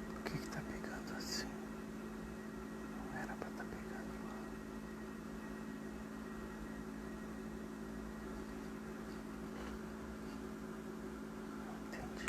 Por que tá pegando assim? Não era pra tá pegando lá. Entendi.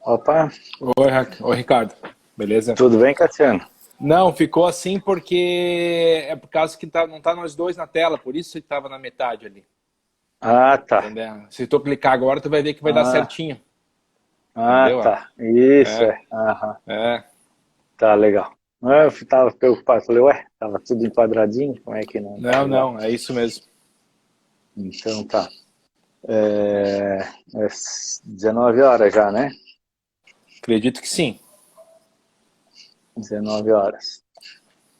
Opa, Oi, Ricardo. Beleza? tudo bem, Cassiano? Não, ficou assim porque é por causa que não tá nós dois na tela, por isso que tava na metade ali. Ah, tá. Entendeu? Se tu clicar agora, tu vai ver que vai dar Ah, certinho. Entendeu? tá. Isso, É, é. Aham. é. Tá legal. Eu tava preocupado, falei, ué, tava tudo enquadradinho, como é que não tá Não, legal? não, é isso mesmo. Então tá. É 19 horas já, né? Acredito que sim. 19 horas.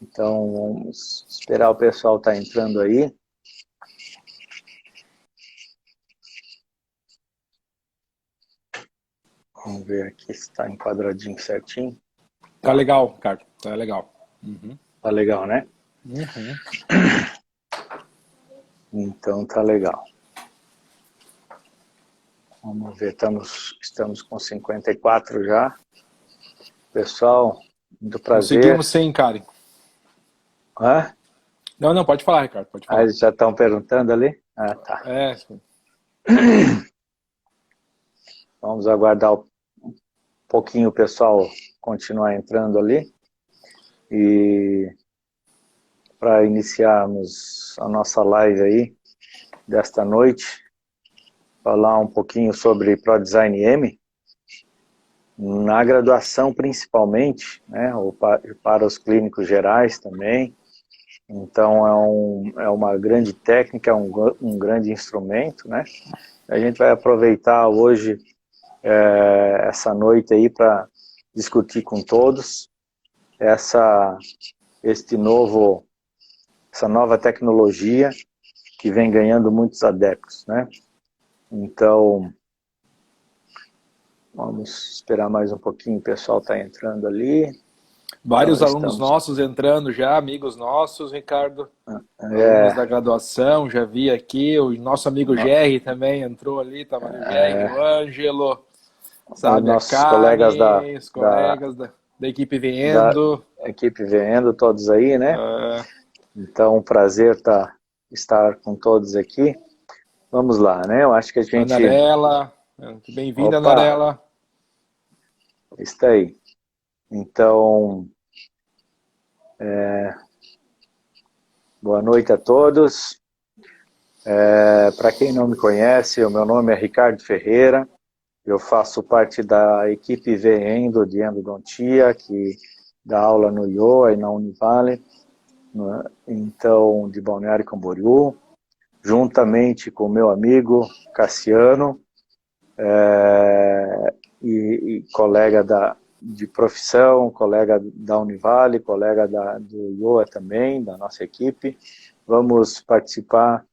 Então vamos esperar o pessoal tá entrando aí. Vamos ver aqui se tá enquadradinho certinho. Tá Tá, legal, Ricardo. Tá legal. Uhum. tá legal, né? Uhum. Então tá legal. Vamos ver, estamos com 54 já. Pessoal, muito prazer. Conseguimos sim, Karen. Hã? Não, não, pode falar, Ricardo, pode Ah, falar. eles já estão perguntando ali? Ah, tá. É, Vamos aguardar um pouquinho o pessoal continuar entrando ali. E para iniciarmos a nossa live aí desta noite, falar um pouquinho sobre ProDesign M, na graduação principalmente, né, ou para os clínicos gerais também. Então é uma grande técnica, um grande instrumento, né? A gente vai aproveitar hoje essa noite aí para discutir com todos este novo, essa nova tecnologia que vem ganhando muitos adeptos, né? Então, vamos esperar mais um pouquinho, o pessoal está entrando ali. vários Então, alunos estamos... nossos entrando já, amigos nossos, Ricardo. Alunos É, da graduação, já vi aqui. O nosso amigo Gerry também entrou ali, estava ali o Gerry, o Ângelo, os sabe, a nossos colegas Karen, os colegas da equipe da vendo. equipe vendo todos aí, né? Uh, Então, um prazer estar com todos aqui. Vamos lá, né? Eu acho que a a gente... Narela, bem-vinda, Opa, Narela. está aí. Então, boa noite a todos. Para quem não me conhece, o meu nome é Ricardo Ferreira. Eu faço parte da equipe VEndo de endodontia, que dá aula no IOA e na Univale, né? Então, de Balneário Camboriú, juntamente com o meu amigo Cassiano, e colega de profissão, colega da Univale, colega do IOA também, da nossa equipe. Vamos participar,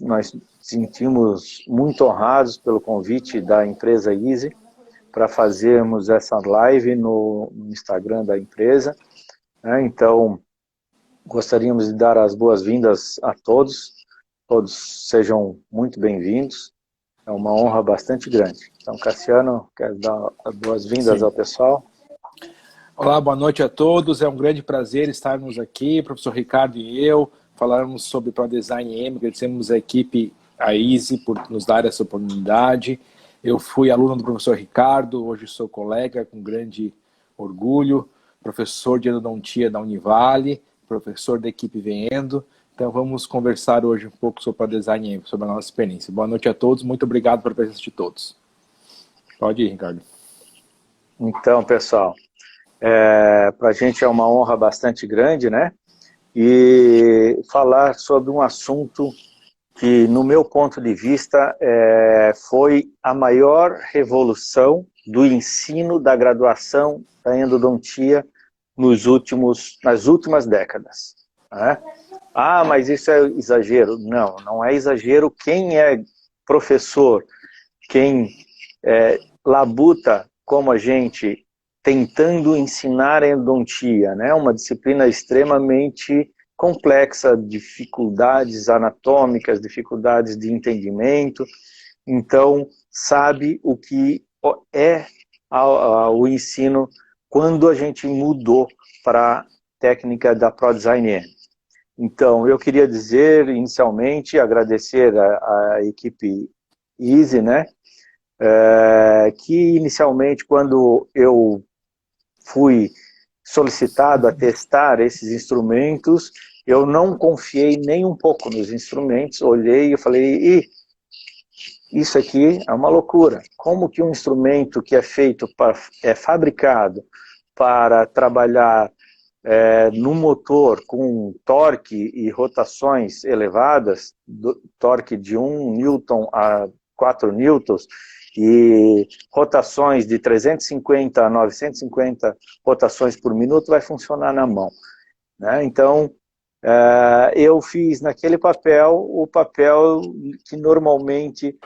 nós sentimos muito honrados pelo convite da empresa Easy para fazermos essa live no Instagram da empresa, né? Então, gostaríamos de dar as boas-vindas a todos sejam muito bem-vindos, é uma honra bastante grande. Então, Cassiano, quero dar as boas-vindas Sim. ao pessoal. Olá, boa noite a todos. É um grande prazer estarmos aqui, professor Ricardo e eu, falarmos sobre ProDesign M. Agradecemos a equipe, a Easy, por nos dar essa oportunidade. Eu fui aluno do professor Ricardo, hoje sou colega com grande orgulho, professor de endodontia da Univale, professor da equipe Venendo. Então vamos conversar hoje um pouco sobre a design, sobre a nossa experiência. Boa noite a todos, muito obrigado pela presença de todos. Pode ir, Ricardo. Então, pessoal, para a gente é uma honra bastante grande, né? E falar sobre um assunto que, no meu ponto de vista, foi a maior revolução do ensino da graduação da endodontia nas últimas décadas. Né? Ah, mas isso é exagero. Não, não é exagero. Quem é professor, quem labuta como a gente, tentando ensinar a endodontia, né? Uma disciplina extremamente complexa, dificuldades anatômicas, dificuldades de entendimento, então sabe o que é o ensino quando a gente mudou para a técnica da ProDesign. Então, eu queria dizer, inicialmente, agradecer a equipe Easy, né? Que inicialmente, quando eu fui solicitado a testar esses instrumentos, eu não confiei nem um pouco nos instrumentos, olhei e falei, isso aqui é uma loucura. Como que um instrumento que é fabricado para trabalhar no motor com torque e rotações elevadas, torque de 1 newton a 4 newtons, e rotações de 350 a 950 rotações por minuto, vai funcionar na mão. Né? Então, eu fiz naquele papel o papel que normalmente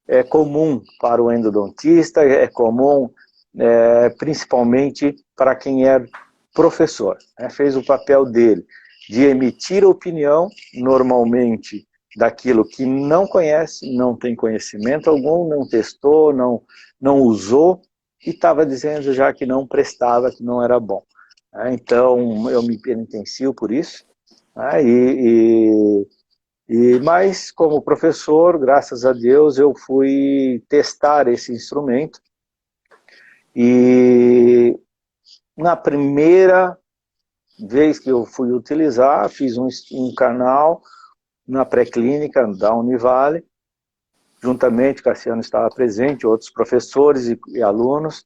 é comum para o endodontista, é comum principalmente para quem é professor. Né? Fez o papel dele de emitir opinião, normalmente daquilo que não conhece, não tem conhecimento algum, não testou, não usou, e estava dizendo já que não prestava, que não era bom. Então, eu me penitencio por isso, mas como professor, graças a Deus, eu fui testar esse instrumento, e na primeira vez que eu fui utilizar, fiz um canal na pré-clínica da Univale, juntamente, Cassiano estava presente, outros professores e alunos,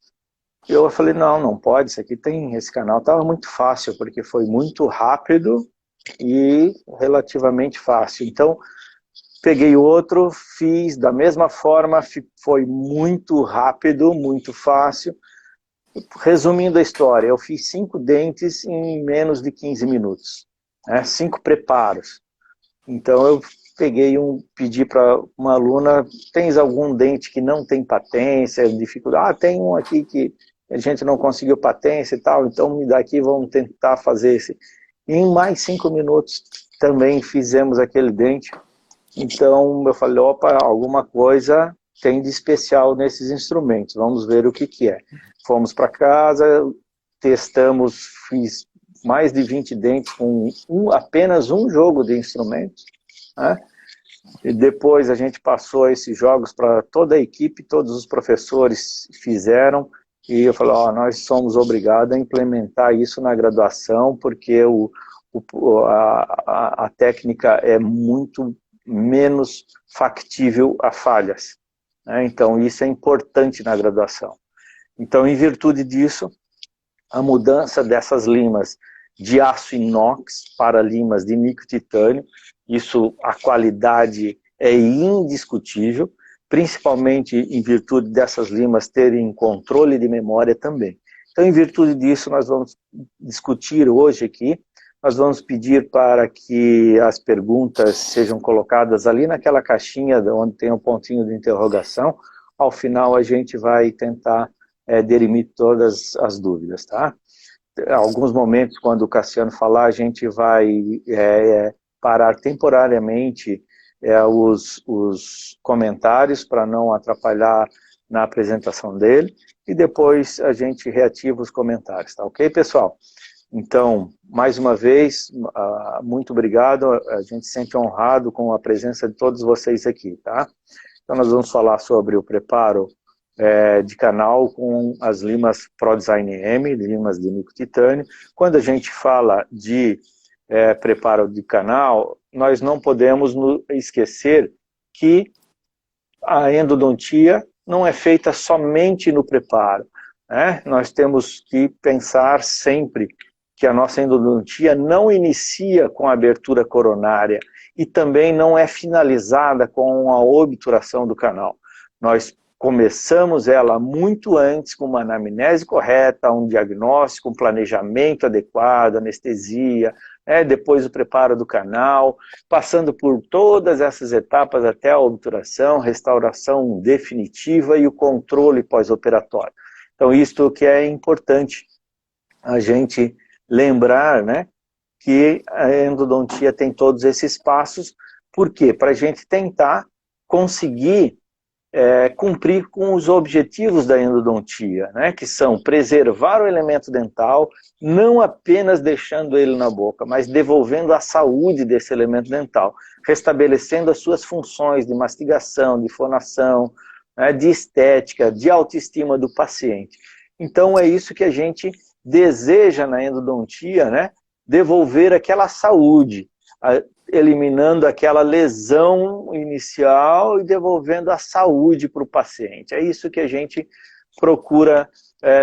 e eu falei, não pode, esse canal estava muito fácil, porque foi muito rápido e relativamente fácil. Então, peguei outro, fiz da mesma forma, foi muito rápido, muito fácil. Resumindo a história, eu fiz 5 dentes em menos de 15 minutos, 5 preparos. Então eu pedi para uma aluna, tens algum dente que não tem patência, dificuldade? Tem um aqui que a gente não conseguiu patência e tal, então me dá aqui, vamos tentar fazer esse. E em mais 5 minutos também fizemos aquele dente. Então eu falei, opa, alguma coisa tem de especial nesses instrumentos, vamos ver o que é. Fomos para casa, testamos, fiz mais de 20 dentes com apenas um jogo de instrumentos, né? E depois a gente passou esses jogos para toda a equipe, todos os professores fizeram, e eu falei, nós somos obrigados a implementar isso na graduação, porque a técnica é muito menos factível a falhas, né? Então isso é importante na graduação. Então, em virtude disso, a mudança dessas limas de aço inox para limas de microtitânio, a qualidade é indiscutível, principalmente em virtude dessas limas terem controle de memória também. Então, em virtude disso, nós vamos discutir hoje aqui, nós vamos pedir para que as perguntas sejam colocadas ali naquela caixinha onde tem um pontinho de interrogação. Ao final, a gente vai tentar derimir todas as dúvidas, tá? Alguns momentos, quando o Cassiano falar, a gente vai parar temporariamente os comentários para não atrapalhar na apresentação dele, e depois a gente reativa os comentários, tá ok, pessoal? Então, mais uma vez, muito obrigado, a gente se sente honrado com a presença de todos vocês aqui, tá? Então nós vamos falar sobre o preparo de canal com as limas ProDesign M, limas de nico-titânio. Quando a gente fala de preparo de canal, nós não podemos esquecer que a endodontia não é feita somente no preparo, né? Nós temos que pensar sempre que a nossa endodontia não inicia com a abertura coronária e também não é finalizada com a obturação do canal. Nós começamos ela muito antes com uma anamnese correta, um diagnóstico, um planejamento adequado, anestesia, depois o preparo do canal, passando por todas essas etapas até a obturação, restauração definitiva e o controle pós-operatório. Então, isto que é importante a gente lembrar, né, que a endodontia tem todos esses passos. Por quê? Para a gente tentar conseguir cumprir com os objetivos da endodontia, né, que são preservar o elemento dental, não apenas deixando ele na boca, mas devolvendo a saúde desse elemento dental, restabelecendo as suas funções de mastigação, de fonação, né, de estética, de autoestima do paciente. Então é isso que a gente deseja na endodontia, né, devolver aquela saúde, eliminando aquela lesão inicial e devolvendo a saúde para o paciente. É isso que a gente procura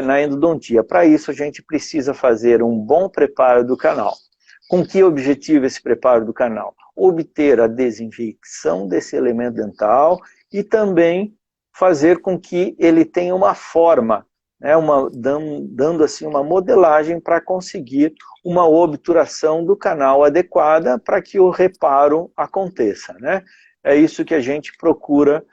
na endodontia. Para isso, a gente precisa fazer um bom preparo do canal. Com que objetivo esse preparo do canal? Obter a desinfecção desse elemento dental e também fazer com que ele tenha uma forma, né, dando assim uma modelagem para conseguir uma obturação do canal adequada para que o reparo aconteça, né? É isso que a gente procura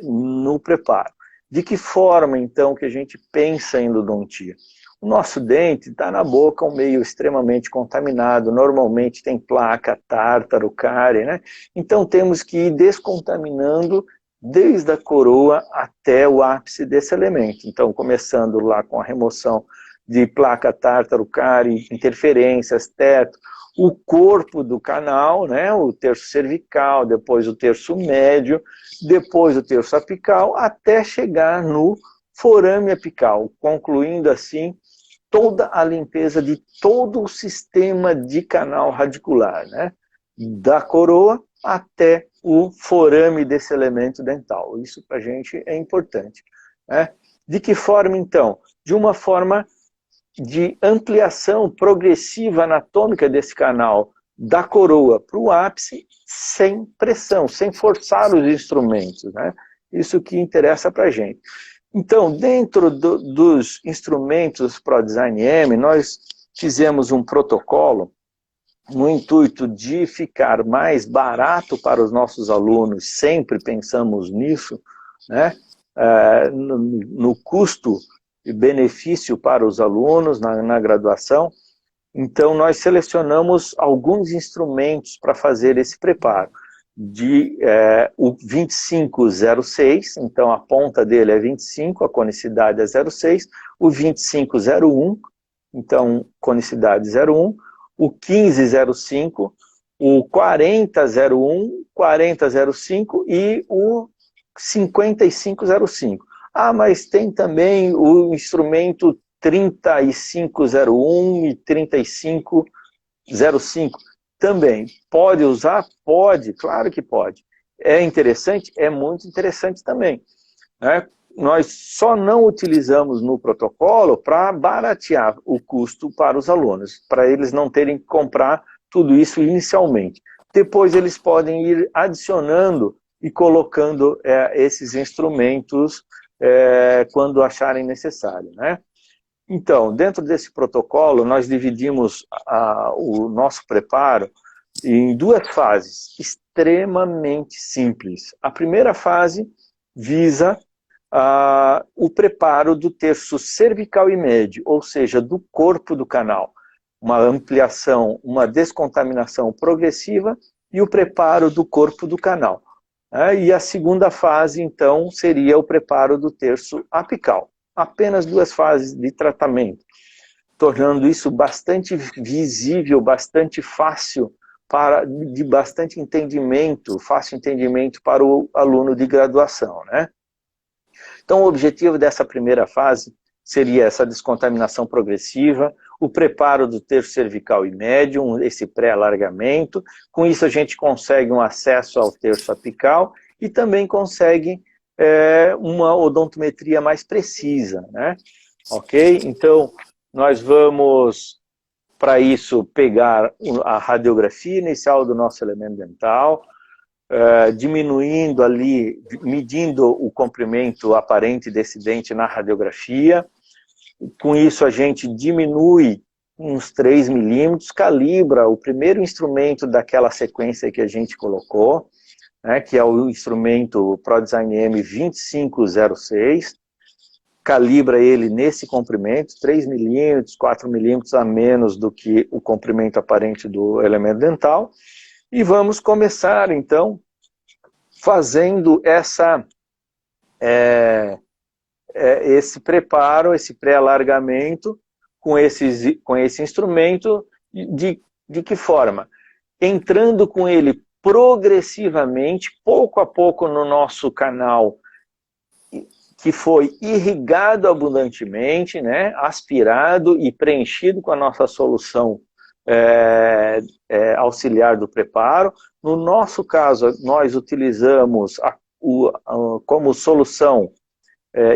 no preparo. De que forma, então, que a gente pensa em endodontia? O nosso dente está na boca, um meio extremamente contaminado, normalmente tem placa, tártaro, cárie, né? Então temos que ir descontaminando desde a coroa até o ápice desse elemento. Então, começando lá com a remoção de placa, tártaro, cárie, interferências, teto, o corpo do canal, né, o terço cervical, depois o terço médio, depois o terço apical, até chegar no forame apical, concluindo assim toda a limpeza de todo o sistema de canal radicular, né, da coroa até o forame desse elemento dental. Isso para a gente é importante, né? De que forma, então? De uma forma de ampliação progressiva anatômica desse canal, da coroa para o ápice, sem pressão, sem forçar os instrumentos, né? Isso que interessa para a gente. Então, dentro dos instrumentos ProDesign M, nós fizemos um protocolo no intuito de ficar mais barato para os nossos alunos, sempre pensamos nisso, né? No custo e benefício para os alunos na graduação. Então nós selecionamos alguns instrumentos para fazer esse preparo. O 2506, então a ponta dele é 25, a conicidade é 0,6, o 2501, então conicidade 0,1, o 1505, o 4001, 4005 e o 5505. Ah, mas tem também o instrumento 3501 e 3505 também. Pode usar? Pode, claro que pode. É interessante? É muito interessante também, né? Nós só não utilizamos no protocolo para baratear o custo para os alunos, para eles não terem que comprar tudo isso inicialmente. Depois eles podem ir adicionando e colocando esses instrumentos quando acharem necessário, né? Então, dentro desse protocolo, nós dividimos o nosso preparo em duas fases extremamente simples. A primeira fase visa o preparo do terço cervical e médio, ou seja, do corpo do canal. Uma ampliação, uma descontaminação progressiva e o preparo do corpo do canal. E a segunda fase, então, seria o preparo do terço apical. Apenas duas fases de tratamento, tornando isso bastante visível, bastante fácil, de bastante entendimento, fácil entendimento para o aluno de graduação, né? Então, o objetivo dessa primeira fase seria essa descontaminação progressiva, o preparo do terço cervical e médio, esse pré-alargamento. Com isso a gente consegue um acesso ao terço apical e também consegue uma odontometria mais precisa, né? Ok? Então, nós vamos, para isso, pegar a radiografia inicial do nosso elemento dental, diminuindo ali, medindo o comprimento aparente desse dente na radiografia. Com isso a gente diminui uns 3 milímetros, calibra o primeiro instrumento daquela sequência que a gente colocou, né, que é o instrumento ProDesign M2506, calibra ele nesse comprimento, 3 milímetros, 4 milímetros a menos do que o comprimento aparente do elemento dental, e vamos começar então fazendo esse preparo, esse pré-alargamento com esse instrumento. De que forma? Entrando com ele progressivamente, pouco a pouco no nosso canal, que foi irrigado abundantemente, né, aspirado e preenchido com a nossa solução auxiliar do preparo. No nosso caso, nós utilizamos como solução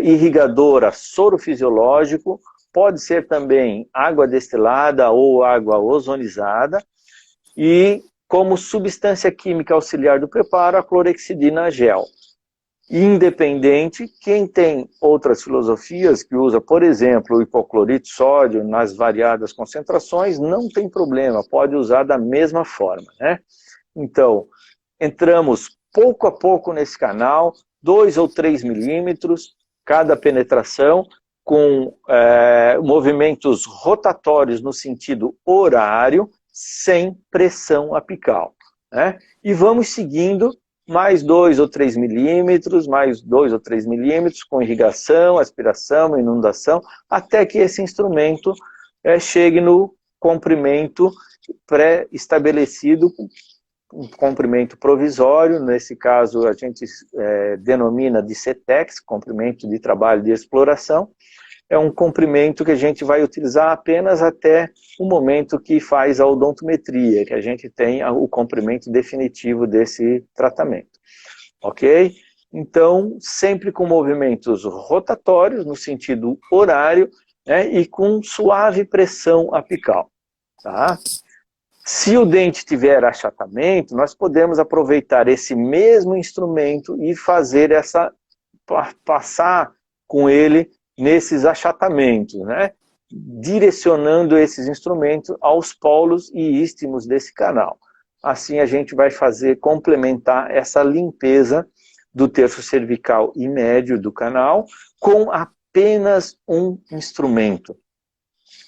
irrigadora soro fisiológico, pode ser também água destilada ou água ozonizada, e como substância química auxiliar do preparo, a clorexidina gel. Independente, quem tem outras filosofias, que usa, por exemplo, o hipoclorito de sódio nas variadas concentrações, não tem problema, pode usar da mesma forma, né? Então, entramos pouco a pouco nesse canal, 2 ou 3 milímetros, cada penetração, com movimentos rotatórios no sentido horário, sem pressão apical, né? E vamos seguindo mais 2 ou 3 milímetros, mais 2 ou 3 milímetros, com irrigação, aspiração, inundação, até que esse instrumento chegue no comprimento pré-estabelecido, um comprimento provisório. Nesse caso a gente denomina de CTEX, comprimento de trabalho de exploração. É um comprimento que a gente vai utilizar apenas até o momento que faz a odontometria, que a gente tem o comprimento definitivo desse tratamento. Ok? Então, sempre com movimentos rotatórios, no sentido horário, né, e com suave pressão apical. Tá? Se o dente tiver achatamento, nós podemos aproveitar esse mesmo instrumento e fazer passar com ele nesses achatamentos, né? Direcionando esses instrumentos aos polos e istmos desse canal. Assim a gente vai complementar essa limpeza do terço cervical e médio do canal com apenas um instrumento.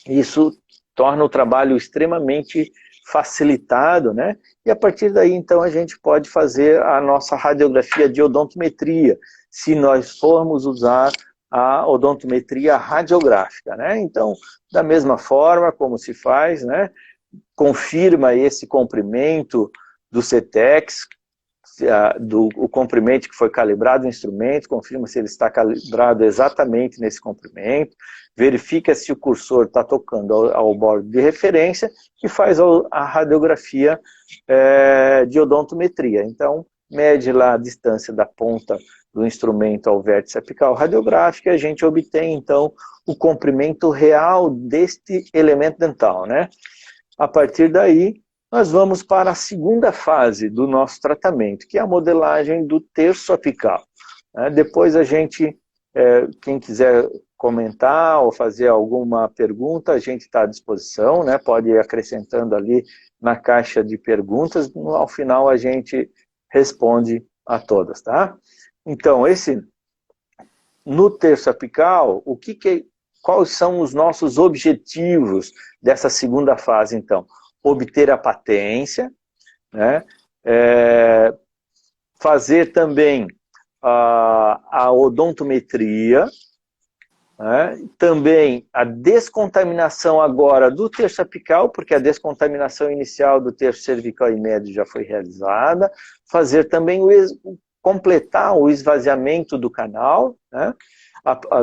Isso torna o trabalho extremamente facilitado, né? E a partir daí, então, a gente pode fazer a nossa radiografia de odontometria, se nós formos usar a odontometria radiográfica, né? Então, da mesma forma como se faz, né? Confirma esse comprimento do CTEX, o comprimento que foi calibrado no instrumento, confirma se ele está calibrado exatamente nesse comprimento, verifica se o cursor está tocando ao bordo de referência e faz a radiografia de odontometria. Então, mede lá a distância da ponta do instrumento ao vértice apical radiográfico e a gente obtém, então, o comprimento real deste elemento dental, né? A partir daí, nós vamos para a segunda fase do nosso tratamento, que é a modelagem do terço apical. Depois a gente, quem quiser comentar ou fazer alguma pergunta, a gente está à disposição, né? Pode ir acrescentando ali na caixa de perguntas, ao final a gente responde a todas, tá? Então, no terço apical, quais são os nossos objetivos dessa segunda fase, então? Obter a patência, né? Fazer também a odontometria, né? Também a descontaminação agora do terço apical, porque a descontaminação inicial do terço cervical e médio já foi realizada. Fazer também completar o esvaziamento do canal, né,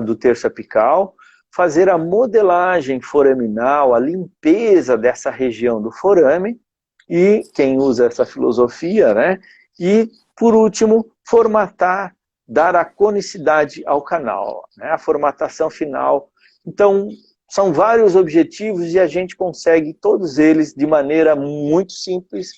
do terço apical, fazer a modelagem foraminal, a limpeza dessa região do forame, e quem usa essa filosofia, né, e, por último, formatar, dar a conicidade ao canal, né, a formatação final. Então, são vários objetivos e a gente consegue todos eles de maneira muito simples,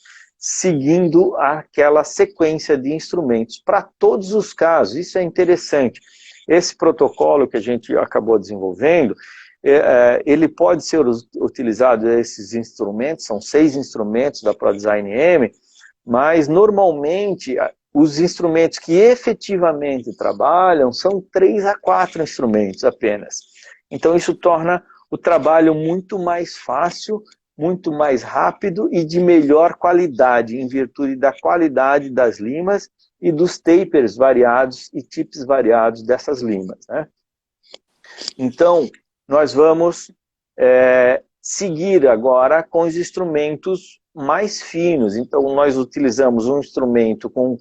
seguindo aquela sequência de instrumentos. Para todos os casos, isso é interessante. Esse protocolo que a gente acabou desenvolvendo, ele pode ser utilizado, esses instrumentos, são 6 instrumentos da ProDesign M, mas normalmente os instrumentos que efetivamente trabalham são 3 a 4 instrumentos apenas. Então isso torna o trabalho muito mais fácil, muito mais rápido e de melhor qualidade, em virtude da qualidade das limas e dos tapers variados e tipos variados dessas limas, né? Então, nós vamos seguir agora com os instrumentos mais finos. Então, nós utilizamos um instrumento com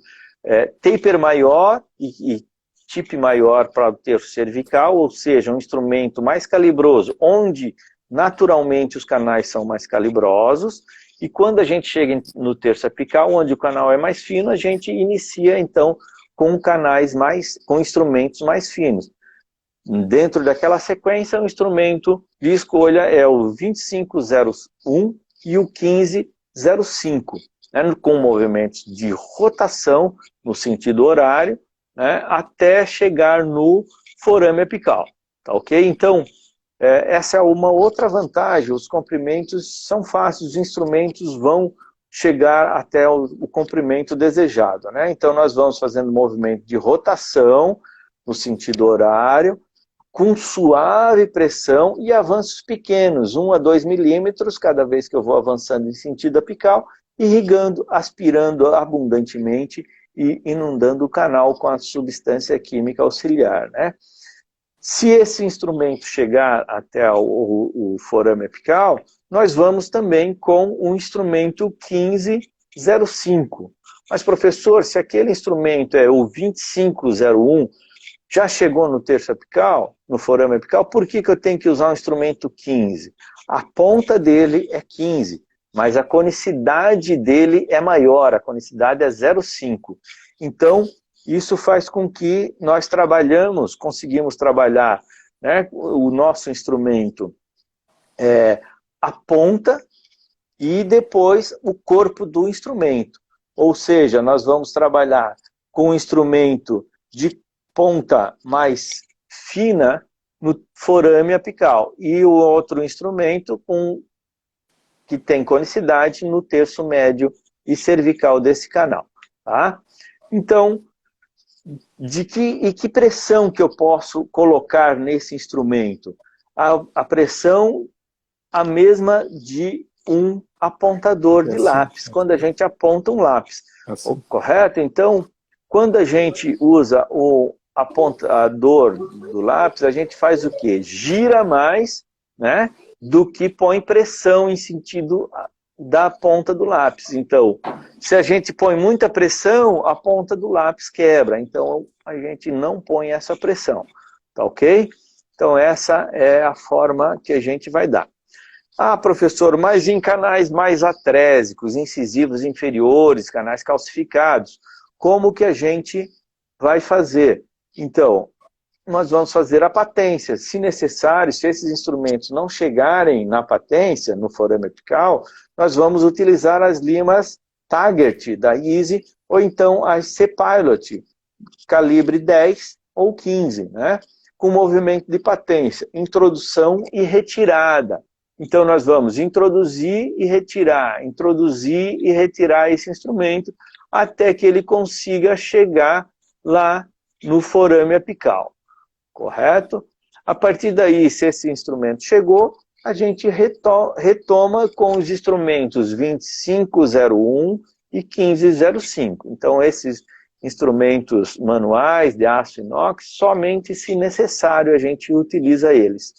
taper maior e tip maior para o terço cervical, ou seja, um instrumento mais calibroso, onde naturalmente os canais são mais calibrosos, e quando a gente chega no terço apical, onde o canal é mais fino, a gente inicia então com com instrumentos mais finos. Dentro daquela sequência, o instrumento de escolha é o 2501 e o 1505, né, com movimentos de rotação no sentido horário, né, até chegar no forame apical, tá ok? Então, essa é uma outra vantagem, os comprimentos são fáceis, os instrumentos vão chegar até o comprimento desejado, né? Então nós vamos fazendo movimento de rotação no sentido horário, com suave pressão e avanços pequenos, 1 a 2 milímetros, cada vez que eu vou avançando em sentido apical, irrigando, aspirando abundantemente e inundando o canal com a substância química auxiliar, né? Se esse instrumento chegar até o forame apical, nós vamos também com o instrumento 1505. Mas, professor, se aquele instrumento é o 2501, já chegou no terço apical, no forame apical, por que eu tenho que usar o instrumento 15? A ponta dele é 15, mas a conicidade dele é maior, a conicidade é 0,5. Então, isso faz com que nós conseguimos trabalhar, né, o nosso instrumento, a ponta e depois o corpo do instrumento. Ou seja, nós vamos trabalhar com um instrumento de ponta mais fina no forame apical e o outro instrumento que tem conicidade no terço médio e cervical desse canal, tá? Então, que pressão que eu posso colocar nesse instrumento? A pressão a mesma de um apontador de lápis, quando a gente aponta um lápis. Correto? Então, quando a gente usa o apontador do lápis, a gente faz o quê? Gira mais, né, do que põe pressão em sentido da ponta do lápis. Então, se a gente põe muita pressão, a ponta do lápis quebra. Então, a gente não põe essa pressão. Tá ok? Então, essa é a forma que a gente vai dar. Ah, professor, mas em canais mais atrésicos, incisivos inferiores, canais calcificados, como que a gente vai fazer? Então, nós vamos fazer a patência. Se necessário, se esses instrumentos não chegarem na patência, no forame apical, nós vamos utilizar as limas Taggart da Easy, ou então as C-Pilot, calibre 10 ou 15, né? Com movimento de patência, introdução e retirada. Então nós vamos introduzir e retirar esse instrumento até que ele consiga chegar lá no forame apical. Correto? A partir daí, se esse instrumento chegou, a gente retoma com os instrumentos 2501 e 1505. Então, esses instrumentos manuais de aço inox, somente se necessário a gente utiliza eles.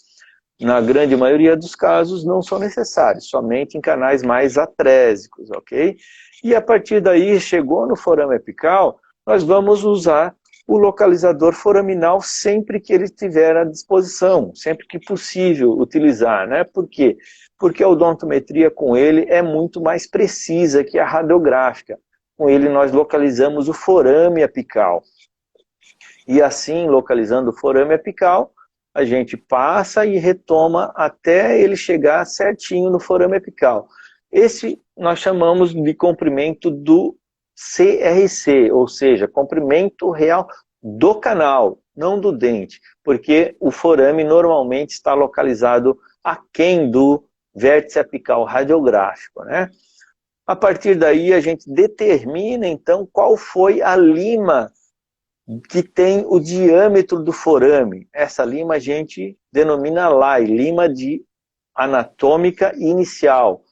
Na grande maioria dos casos, não são necessários, somente em canais mais atrésicos, ok? E a partir daí, chegou no forame apical, nós vamos usar o localizador foraminal sempre que ele estiver à disposição, sempre que possível utilizar, né? Por quê? Porque a odontometria com ele é muito mais precisa que a radiográfica. Com ele nós localizamos o forame apical. E assim, localizando o forame apical, a gente passa e retoma até ele chegar certinho no forame apical. Esse nós chamamos de comprimento do CRC, ou seja, comprimento real do canal, não do dente, porque o forame normalmente está localizado aquém do vértice apical radiográfico, né? A partir daí a gente determina então qual foi a lima que tem o diâmetro do forame. Essa lima a gente denomina LAI, lima de anatômica inicial,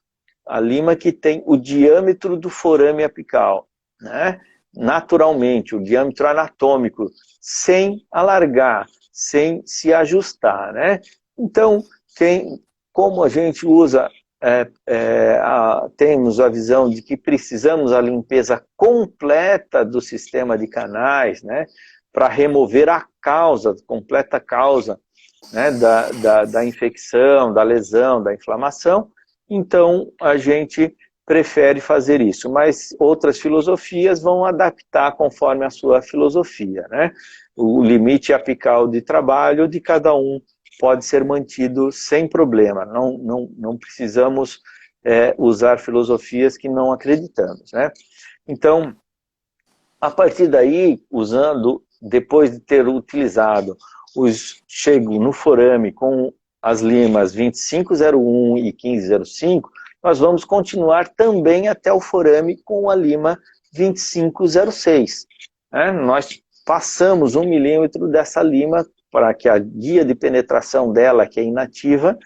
a lima que tem o diâmetro do forame apical, né? Naturalmente, o diâmetro anatômico, sem alargar, sem se ajustar, né? Então, como a gente usa, temos a visão de que precisamos a limpeza completa do sistema de canais, né? Para remover a causa, completa causa, né? da infecção, da lesão, da inflamação. Então, a gente prefere fazer isso, mas outras filosofias vão adaptar conforme a sua filosofia, né? O limite apical de trabalho de cada um pode ser mantido sem problema, não precisamos usar filosofias que não acreditamos, né? Então, a partir daí, depois de ter utilizado chego no forame com as limas 2501 e 1505, nós vamos continuar também até o forame com a lima 2506. Né? Nós passamos 1 milímetro dessa lima para que a guia de penetração dela, que é inativa,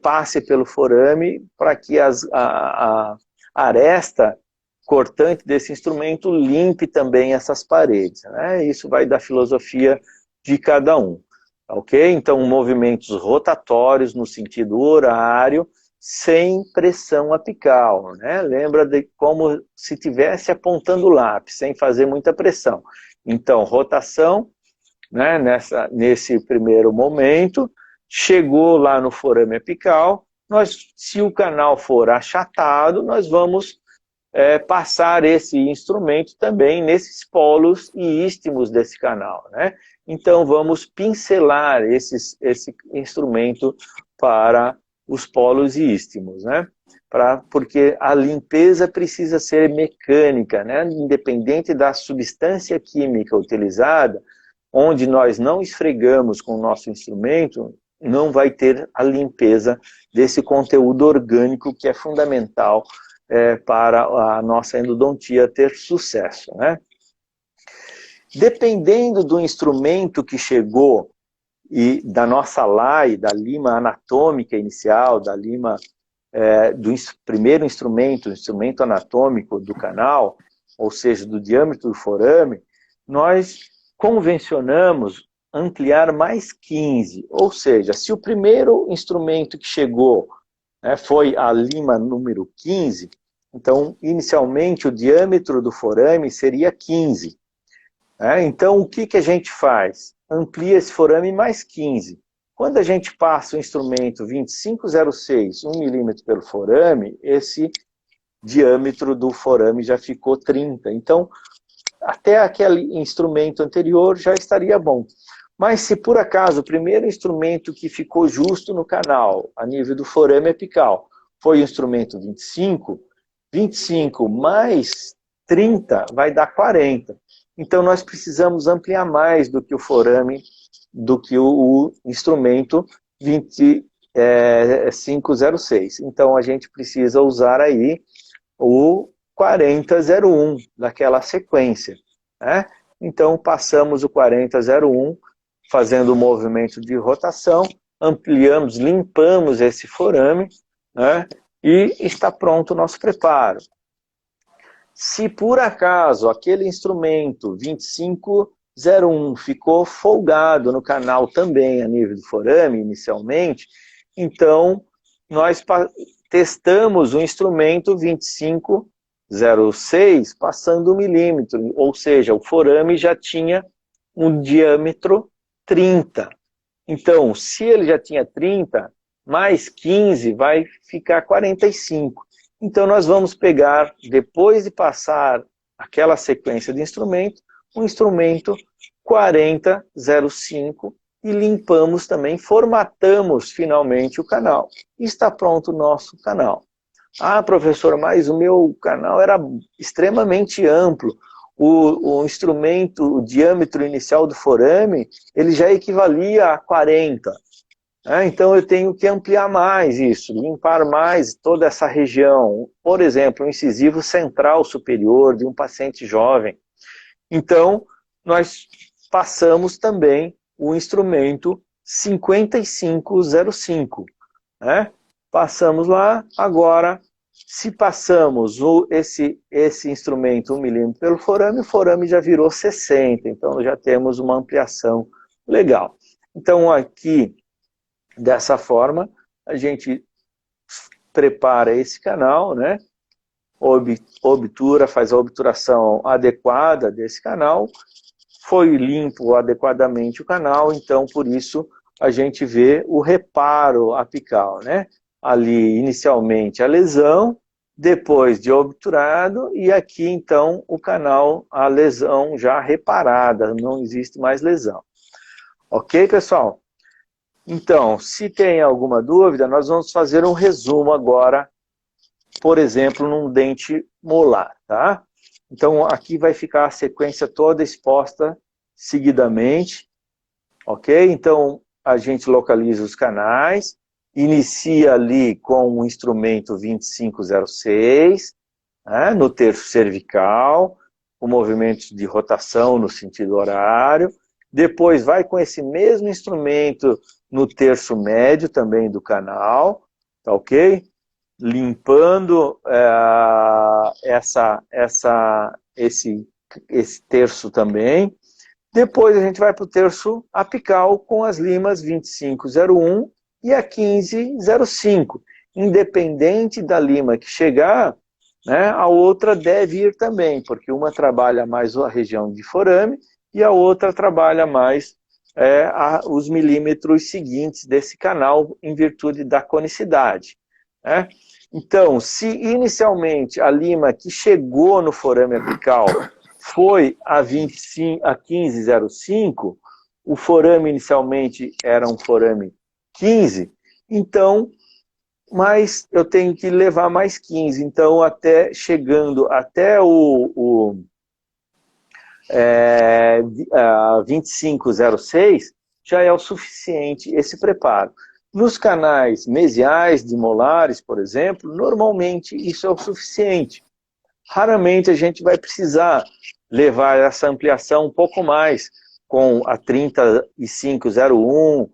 passe pelo forame para que a aresta cortante desse instrumento limpe também essas paredes. Né? Isso vai da filosofia de cada um. Ok? Então, movimentos rotatórios no sentido horário, sem pressão apical. Né? Lembra de como se estivesse apontando o lápis, sem fazer muita pressão. Então, rotação, né, nesse primeiro momento, chegou lá no forame apical, se o canal for achatado, nós vamos passar esse instrumento também nesses polos e istmos desse canal, né? Então vamos pincelar esse instrumento para os polos e istmos, né? Porque a limpeza precisa ser mecânica, né? Independente da substância química utilizada, onde nós não esfregamos com o nosso instrumento, não vai ter a limpeza desse conteúdo orgânico que é fundamental para a nossa endodontia ter sucesso, né? Dependendo do instrumento que chegou e da nossa LAI, da lima anatômica inicial, da lima do primeiro instrumento, o instrumento anatômico do canal, ou seja, do diâmetro do forame, nós convencionamos ampliar mais 15, ou seja, se o primeiro instrumento que chegou foi a lima número 15, então, inicialmente, o diâmetro do forame seria 15. Então, o que a gente faz? Amplia esse forame mais 15. Quando a gente passa o instrumento 2506, 1 milímetro pelo forame, esse diâmetro do forame já ficou 30. Então, até aquele instrumento anterior já estaria bom. Mas se por acaso o primeiro instrumento que ficou justo no canal, a nível do forame apical, foi o instrumento 25 mais 30 vai dar 40. Então nós precisamos ampliar mais do que o forame, do que o instrumento 2506. Então a gente precisa usar aí o 4001 daquela sequência. Né? Então passamos o 4001 fazendo o movimento de rotação, ampliamos, limpamos esse forame, né? E está pronto o nosso preparo. Se por acaso aquele instrumento 2501 ficou folgado no canal também a nível do forame inicialmente, então nós testamos o instrumento 25 0,6 passando 1 milímetro, ou seja, o forame já tinha um diâmetro 30. Então, se ele já tinha 30, mais 15 vai ficar 45. Então, nós vamos pegar, depois de passar aquela sequência de instrumento, o instrumento 4005 e limpamos também, formatamos finalmente o canal. E está pronto o nosso canal. Ah, professor, mas o meu canal era extremamente amplo. O instrumento, o diâmetro inicial do forame, ele já equivalia a 40. Então eu tenho que ampliar mais isso, limpar mais toda essa região. Por exemplo, o incisivo central superior de um paciente jovem. Então, nós passamos também o instrumento 5505. Passamos lá, agora, se passamos esse instrumento 1 milímetro pelo forame, o forame já virou 60, então já temos uma ampliação legal. Então aqui, dessa forma, a gente prepara esse canal, né? Obtura, faz a obturação adequada desse canal, foi limpo adequadamente o canal, então por isso a gente vê o reparo apical, né? Ali inicialmente a lesão, depois de obturado, e aqui então o canal, a lesão já reparada, não existe mais lesão. Ok, pessoal? Então, se tem alguma dúvida, nós vamos fazer um resumo agora, por exemplo, num dente molar, tá? Então, aqui vai ficar a sequência toda exposta seguidamente, ok? Então, a gente localiza os canais, inicia ali com o instrumento 2506, né, no terço cervical, o movimento de rotação no sentido horário, depois vai com esse mesmo instrumento no terço médio também do tá ok? Limpando esse terço também. Depois a gente vai para o terço apical com as limas 2501 e a 1505. Independente da lima que chegar, né, a outra deve ir também, porque uma trabalha mais a região de forame e a outra trabalha mais os milímetros seguintes desse canal em virtude da conicidade. Né? Então, se inicialmente a lima que chegou no forame apical foi a 1505, o forame inicialmente era um forame 15, então, mas eu tenho que levar mais 15, então chegando até o 2506, já é o suficiente esse preparo. Nos canais mesiais de molares, por exemplo, normalmente isso é o suficiente. Raramente a gente vai precisar levar essa ampliação um pouco mais, com a 3501,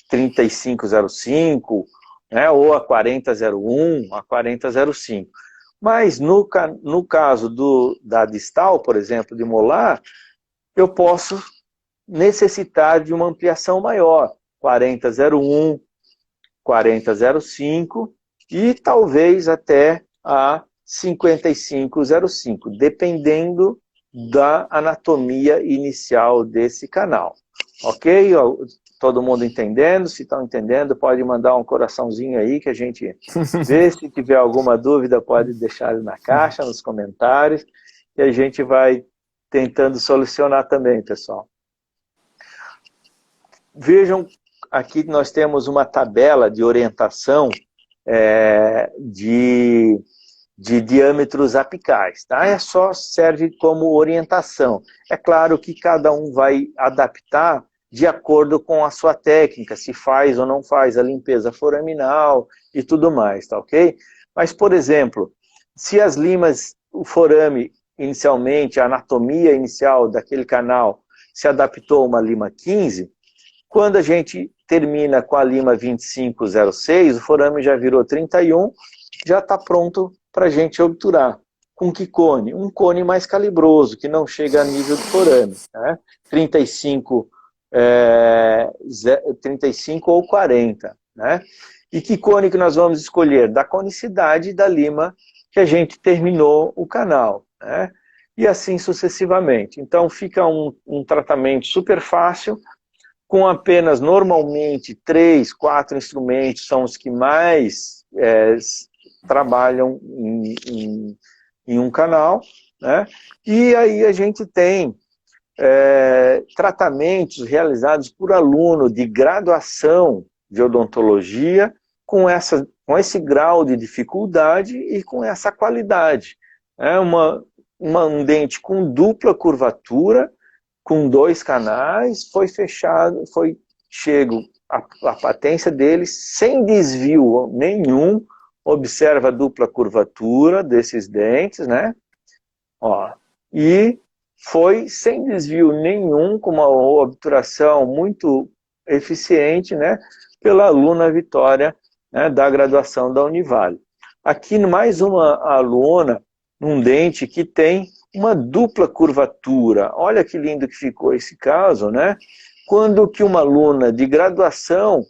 3505, né, ou a 4001, a 4005. Mas no caso da distal, por exemplo, de molar, eu posso necessitar de uma ampliação maior, 4001, 4005 e talvez até a 5505, dependendo da anatomia inicial desse canal. Ok? Todo mundo entendendo? Se estão entendendo, pode mandar um coraçãozinho aí que a gente vê. Se tiver alguma dúvida, pode deixar na caixa, nos comentários, e a gente vai tentando solucionar também, pessoal. Vejam, aqui nós temos uma tabela de orientação de diâmetros apicais, tá? Só serve como orientação. É claro que cada um vai adaptar de acordo com a sua técnica, se faz ou não faz a limpeza foraminal e tudo mais, tá ok? Mas, por exemplo, se as limas, o forame inicialmente, a anatomia inicial daquele canal se adaptou a uma lima 15, quando a gente termina com a lima 2506, o forame já virou 31, já está pronto para a gente obturar. Com que cone? Um cone mais calibroso, que não chega a nível do forame, né? 35 ou 40, né? E que cone que nós vamos escolher? Da conicidade da lima que a gente terminou o canal, né? E assim sucessivamente. Então fica um tratamento super fácil, com apenas, normalmente, 3, 4 instrumentos são os que mais trabalham em um canal, né? E aí a gente tem tratamentos realizados por aluno de graduação de odontologia com esse grau de dificuldade e com essa qualidade. É um dente com dupla curvatura, com 2 canais, foi fechado, chego a patência dele sem desvio nenhum, observa a dupla curvatura desses dentes, né? Ó, e foi sem desvio nenhum, com uma obturação muito eficiente, né, pela aluna Vitória, né, da graduação da Univale. Aqui mais uma aluna, num dente que tem uma dupla curvatura. Olha que lindo que ficou esse caso, né? Quando que uma aluna de graduação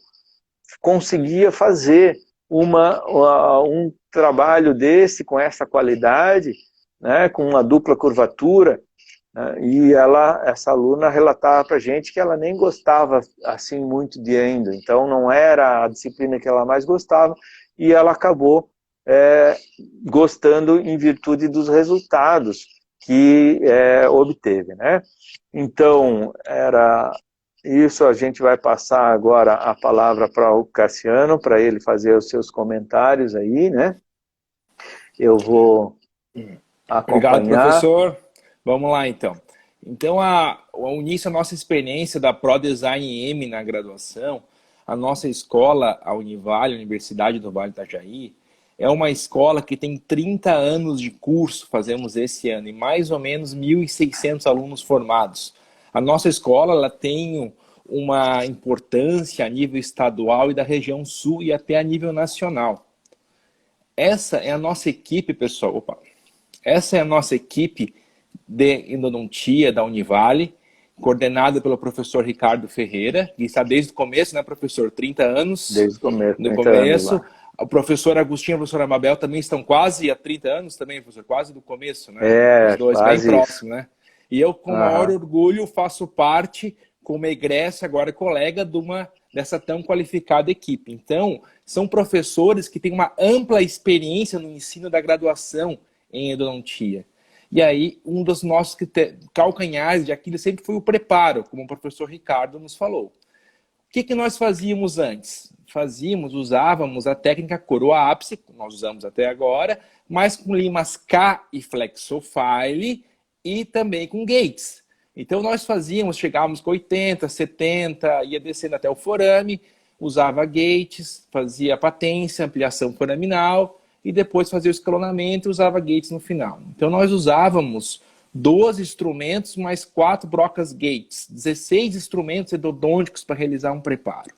conseguia fazer um trabalho desse, com essa qualidade, né, com uma dupla curvatura, né, e essa aluna relatava para a gente que ela nem gostava assim muito de endo, então não era a disciplina que ela mais gostava, e ela acabou gostando em virtude dos resultados que obteve, né? Então, era isso. A gente vai passar agora a palavra para o Cassiano, para ele fazer os seus comentários aí, né? Eu vou acompanhar. Obrigado, professor. Vamos lá, então. Então, ao início da nossa experiência da ProDesign M na graduação, a nossa escola, a Univale, a Universidade do Vale do Itajaí, é uma escola que tem 30 anos de curso, fazemos esse ano, e mais ou menos 1.600 alunos formados. A nossa escola ela tem uma importância a nível estadual e da região sul e até a nível nacional. Essa é a nossa equipe, pessoal. Opa. Essa é a nossa equipe de endodontia da Univale, coordenada pelo professor Ricardo Ferreira, que está desde o começo, né, professor? 30 anos. Desde o começo. No começo. O professor Agostinho e a professora Mabel também estão quase há 30 anos também, professor, quase do começo, né? Os dois bem próximos, né? E eu, com maior orgulho, faço parte, como egresso, agora colega, dessa tão qualificada equipe. Então, são professores que têm uma ampla experiência no ensino da graduação em endodontia. E aí, um dos nossos calcanhares de Aquiles sempre foi o preparo, como o professor Ricardo nos falou. O que nós fazíamos antes? Usávamos a técnica coroa ápice, que nós usamos até agora, mas com limas K e Flexofile e também com gates. Então nós chegávamos com 80, 70, ia descendo até o forame, usava gates, fazia patência, ampliação foraminal e depois fazia o escalonamento e usava gates no final. Então nós usávamos 12 instrumentos mais 4 brocas gates, 16 instrumentos endodônticos para realizar um preparo.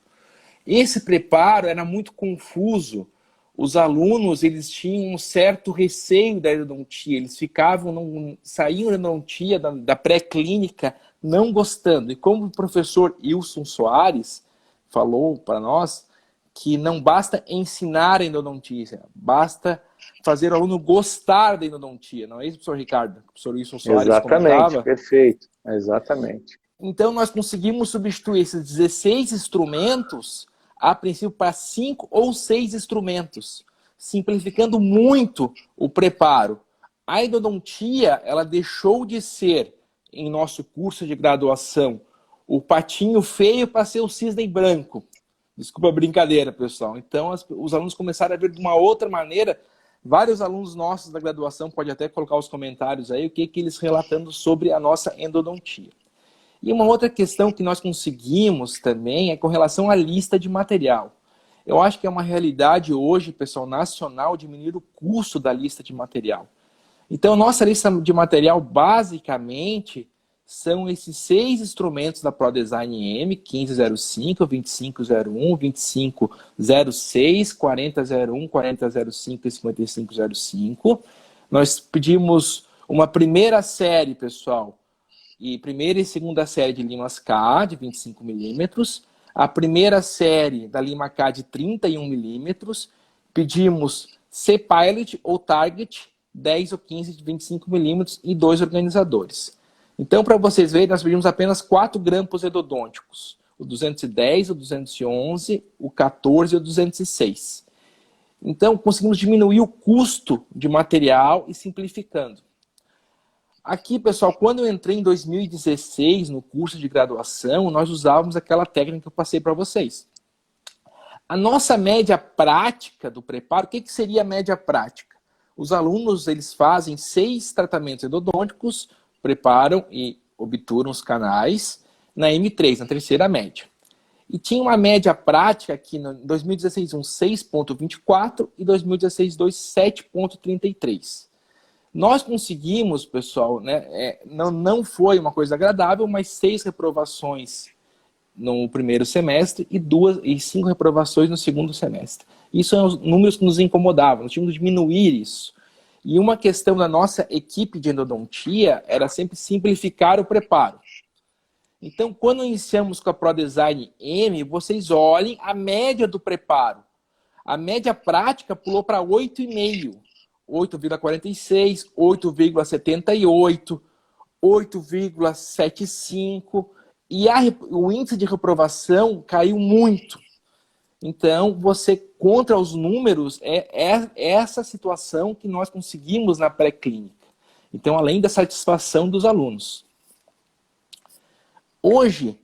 Esse preparo era muito confuso. Os alunos eles tinham um certo receio da endodontia, eles saíam da endodontia, da pré-clínica, não gostando. E como o professor Wilson Soares falou para nós, que não basta ensinar a endodontia, basta fazer o aluno gostar da endodontia. Não é isso, professor Ricardo? O professor Wilson Soares comentava? Exatamente, perfeito. Exatamente. Então nós conseguimos substituir esses 16 instrumentos a princípio para 5 ou 6 instrumentos, simplificando muito o preparo. A endodontia, ela deixou de ser, em nosso curso de graduação, o patinho feio para ser o cisne branco. Desculpa a brincadeira, pessoal. Então, os alunos começaram a ver de uma outra maneira. Vários alunos nossos da graduação, pode até colocar os comentários aí, o que eles relatando sobre a nossa endodontia. E uma outra questão que nós conseguimos também é com relação à lista de material. Eu acho que é uma realidade hoje, pessoal, nacional, diminuir o custo da lista de material. Então, nossa lista de material, basicamente, são esses 6 instrumentos da ProDesign M, 1505, 2501, 2506, 4001, 4005 e 5505. Nós pedimos uma primeira série, pessoal, e primeira e segunda série de limas K, de 25 milímetros, a primeira série da lima K de 31 milímetros, pedimos C-Pilot ou Target, 10 ou 15 de 25 milímetros e 2 organizadores. Então, para vocês verem, nós pedimos apenas 4 grampos endodônticos. O 210, o 211, o 14 e o 206. Então, conseguimos diminuir o custo de material e simplificando. Aqui, pessoal, quando eu entrei em 2016 no curso de graduação, nós usávamos aquela técnica que eu passei para vocês. A nossa média prática do preparo, o que seria a média prática? Os alunos, eles fazem 6 tratamentos endodônticos, preparam e obturam os canais na M3, na terceira média. E tinha uma média prática aqui em 2016, um 6,24 e 2016, 7,33. Nós conseguimos, pessoal, né, não foi uma coisa agradável, mas 6 reprovações no primeiro semestre e 5 reprovações no segundo semestre. Isso são os números que nos incomodavam, nós tínhamos que diminuir isso. E uma questão da nossa equipe de endodontia era sempre simplificar o preparo. Então, quando iniciamos com a ProDesign M, vocês olhem a média do preparo. A média prática pulou para 8,5, 8,46, 8,78, 8,75 e o índice de reprovação caiu muito. Então, você, contra os números, é essa situação que nós conseguimos na pré-clínica. Então, além da satisfação dos alunos. Hoje,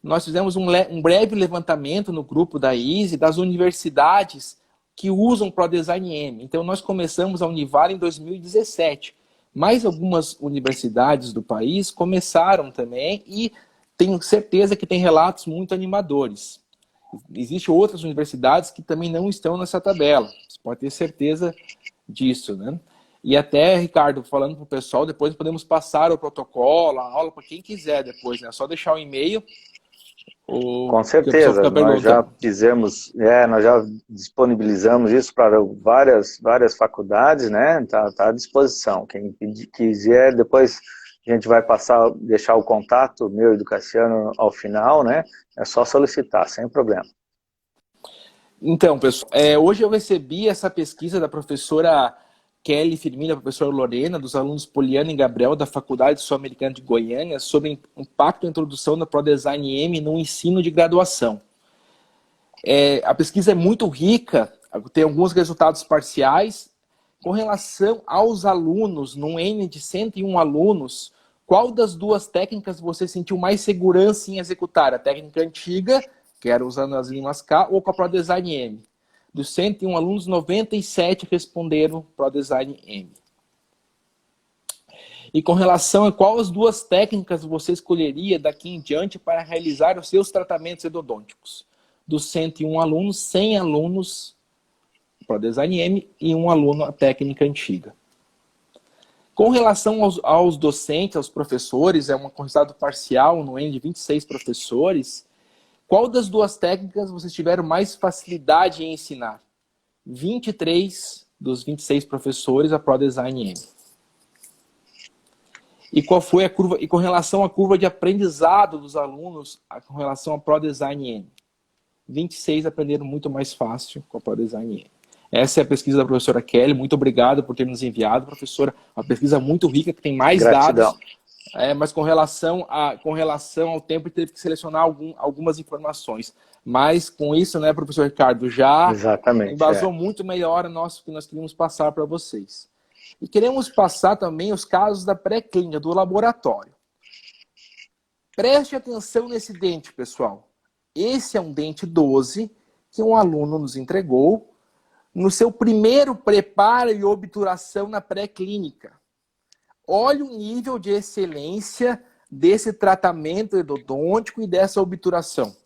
nós fizemos um breve levantamento no grupo da ISE das universidades que usam ProDesign M. Então, nós começamos a Univale em 2017. Mas algumas universidades do país começaram também e tenho certeza que tem relatos muito animadores. Existem outras universidades que também não estão nessa tabela. Você pode ter certeza disso, né? E até, Ricardo, falando para o pessoal, depois podemos passar o protocolo, a aula para quem quiser depois, né? É só deixar o e-mail. Com certeza, nós já fizemos, nós já disponibilizamos isso para várias faculdades, né? Tá à disposição. Quem quiser, depois a gente vai deixar o contato meu e do Cassiano ao final, né? É só solicitar, sem problema. Então, pessoal, hoje eu recebi essa pesquisa da professora Kelly Firmino, da professora Lorena, dos alunos Poliana e Gabriel, da Faculdade Sul-Americana de Goiânia, sobre o impacto da introdução da ProDesign M no ensino de graduação. A pesquisa é muito rica, tem alguns resultados parciais. Com relação aos alunos, num N de 101 alunos, qual das duas técnicas você sentiu mais segurança em executar? A técnica antiga, que era usando as linhas K, ou com a ProDesign M? Dos 101 alunos, 97 responderam ProDesign M. E com relação a qual as duas técnicas você escolheria daqui em diante para realizar os seus tratamentos endodônticos? Dos 101 alunos, 100 alunos ProDesign M e 1 aluno a técnica antiga. Com relação aos docentes, aos professores, um resultado parcial no N de 26 professores. Qual das duas técnicas vocês tiveram mais facilidade em ensinar? 23 dos 26 professores a ProDesign M. E qual foi a curva? E com relação à curva de aprendizado dos alunos com relação a ProDesign M? 26 aprenderam muito mais fácil com a ProDesign M. Essa é a pesquisa da professora Kelly. Muito obrigado por ter nos enviado, professora. Uma pesquisa muito rica, que tem mais Gratidão. dados. Mas com relação ao tempo, teve que selecionar algumas informações. Mas com isso, né, professor Ricardo, já embasou muito melhor o que nós queríamos passar para vocês. E queremos passar também os casos da pré-clínica, do laboratório. Preste atenção nesse dente, pessoal. Esse é um dente 12 que um aluno nos entregou no seu primeiro preparo e obturação na pré-clínica. Olha o nível de excelência desse tratamento endodôntico e dessa obturação.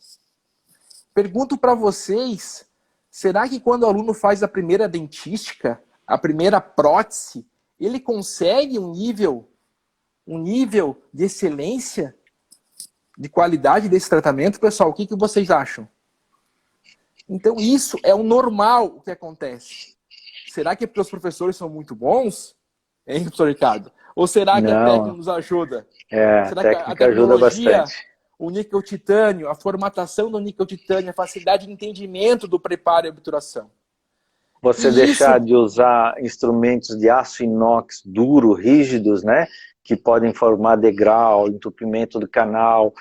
Pergunto para vocês, será que quando o aluno faz a primeira dentística, a primeira prótese, ele consegue um nível de excelência, de qualidade desse tratamento? Pessoal, o que vocês acham? Então isso é o normal o que acontece. Será que é porque os professores são muito bons? Hein, professor Ricardo? Ou será que a técnica nos ajuda? Será que a técnica ajuda bastante? O níquel titânio, a formatação do níquel titânio, a facilidade de entendimento do preparo e obturação. você deixar de usar instrumentos de aço inox duro, rígidos, né? Que podem formar degrau, entupimento do canal,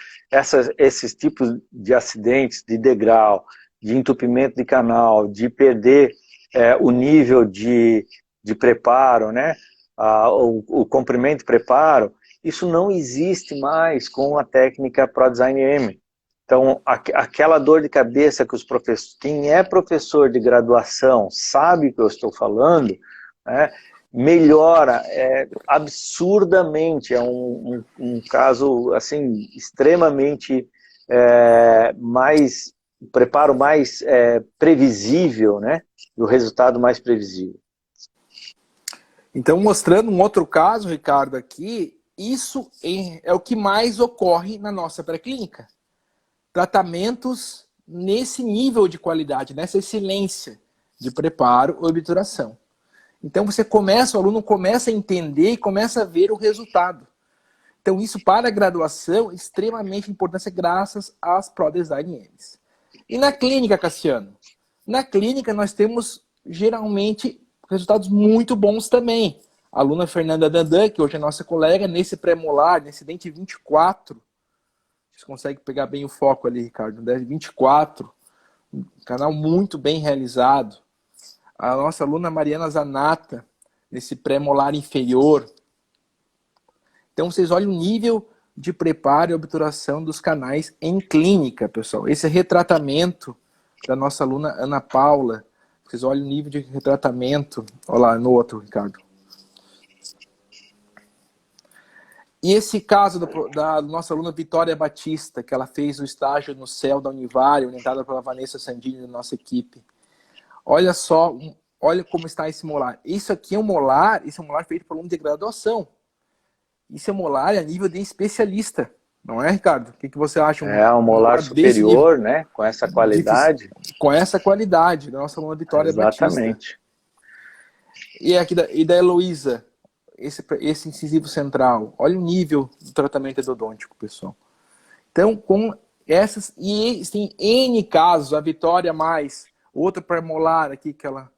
esses tipos de acidentes de degrau, de entupimento de canal, de perder o nível de preparo, né? O comprimento de preparo, isso não existe mais com a técnica ProDesign M. Então, aquela dor de cabeça que os professores, quem é professor de graduação sabe o que eu estou falando, né, melhora absurdamente, é um caso assim, extremamente preparo mais previsível, né, e o resultado mais previsível. Então, mostrando um outro caso, Ricardo, aqui, isso é o que mais ocorre na nossa pré-clínica. Tratamentos nesse nível de qualidade, nessa excelência de preparo ou obturação. Então o aluno começa a entender e começa a ver o resultado. Então isso para a graduação é extremamente importante graças às ProDesign M's. E na clínica, Cassiano? Na clínica nós temos geralmente resultados muito bons também. A aluna Fernanda Dandan, que hoje é nossa colega, nesse pré-molar, nesse dente 24, você consegue pegar bem o foco ali, Ricardo, 24, um canal muito bem realizado. A nossa aluna Mariana Zanata, nesse pré-molar inferior. Então, vocês olham o nível de preparo e obturação dos canais em clínica, pessoal. Esse retratamento da nossa aluna Ana Paula. Vocês olham o nível de retratamento. Olha lá, no outro, Ricardo. E esse caso da nossa aluna Vitória Batista, que ela fez o estágio no CEL da Univale, orientada pela Vanessa Sandini, da nossa equipe. Olha só, olha como está esse molar. Isso aqui é um molar, esse é um molar feito por aluno de graduação. Isso é um molar a nível de especialista, não é, Ricardo? O que você acha? Um molar superior, né? Com essa qualidade. Com essa qualidade, da nossa aluna Vitória Batista. Exatamente. E da Heloísa, esse incisivo central. Olha o nível do tratamento endodôntico, pessoal. Então, com essas, e tem N casos, a Vitória mais, outra premolar aqui que ela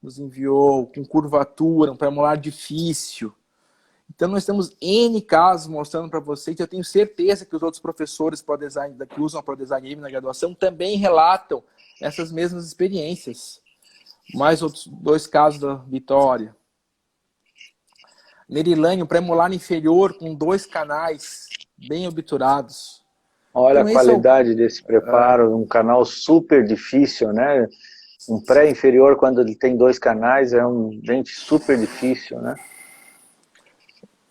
nos enviou, com curvatura, um premolar difícil. Então, nós temos N casos mostrando para vocês, eu tenho certeza que os outros professores que usam a ProDesign M na graduação também relatam essas mesmas experiências. Mais outros 2 casos da Vitória. Nerilane, um premolar inferior com 2 canais bem obturados. Olha então, a qualidade desse preparo, um canal super difícil, né? Um pré-inferior, quando ele tem 2 canais, é um dente super difícil, né?